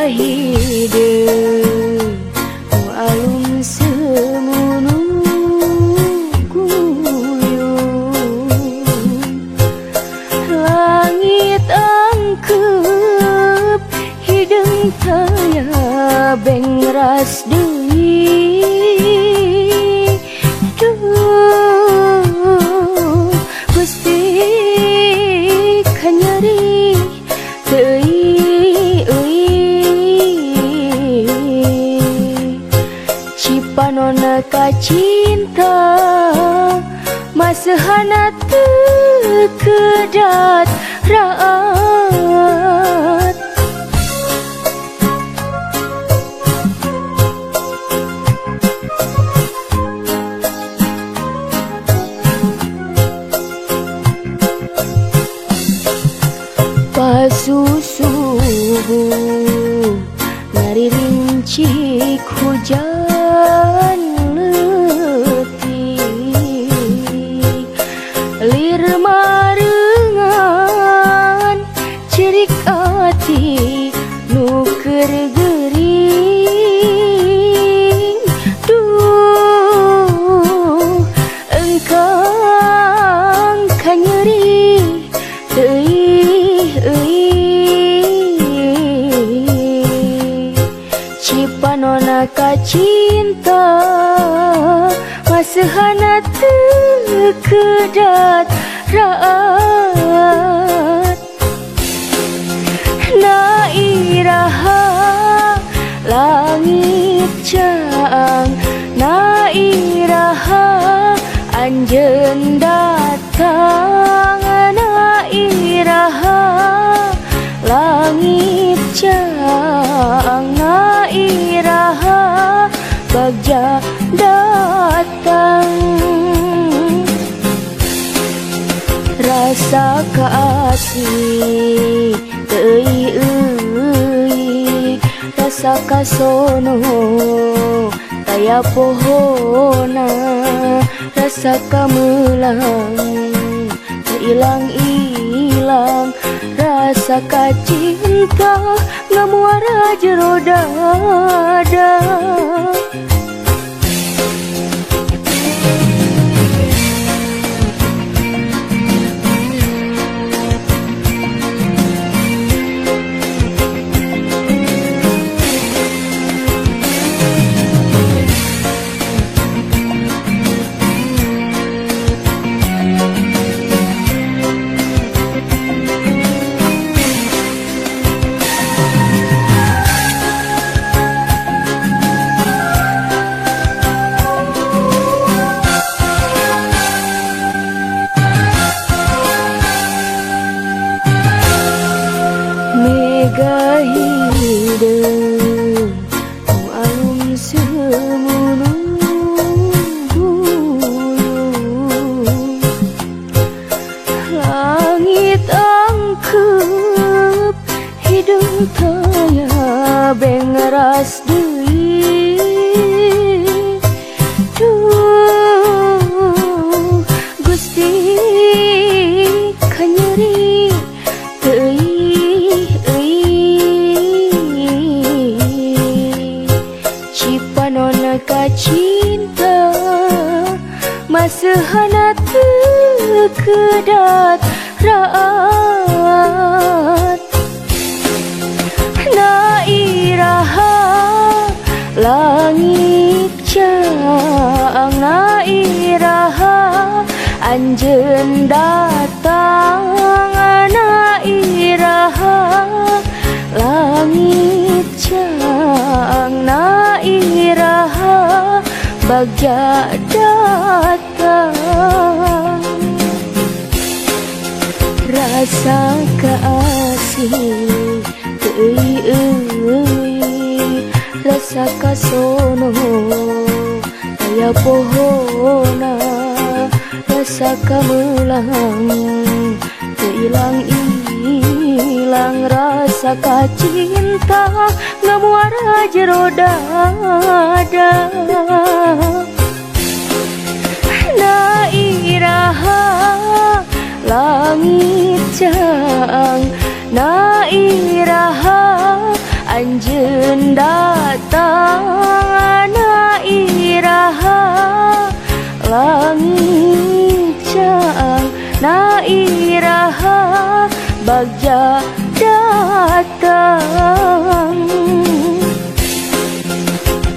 hideung alun semunung guyung langit angkep hideung taya bengras deui duh Gusti kanyari teuing cipanonna kacinta masehana teu kedat raat pasusubuh ngariringcik hujan letih lir marengan cerik ati nu keur geuring duh engkang kanyeri cipanonna kacinta masehana teu kedat raat na iraha langit caang na iraha anjeun datang na iraha langit caang na iraha bagja datang rasa kaasih teuing rasa kasono taya pohona rasa kamelang ilang-ilang rasa kacinta ngamuara jero dada hideung alun semunung guyung langit angkep hideung taya bengras deui duh Gusti kanyeri cipanonna kacinta masehana teu kedat raat na iraha langit caang na iraha anjeun datang na iraha langit caang na iraha bagja datang rasa kaasih teuing rasa kasono taya pohona rasa kamelang ilang-ilang rasa kacinta ngamuara jero dada na iraha langit caang na iraha anjeun tanah iraha langit cang na iraha bagja datang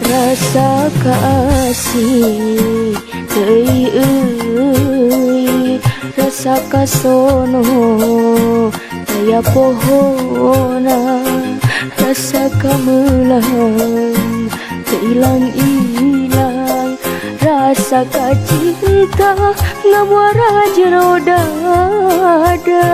rasa kasih teuy euy rasa kasono daya pohona rasa kamelang hilang-hilang rasa kacinta ngamuara jero dada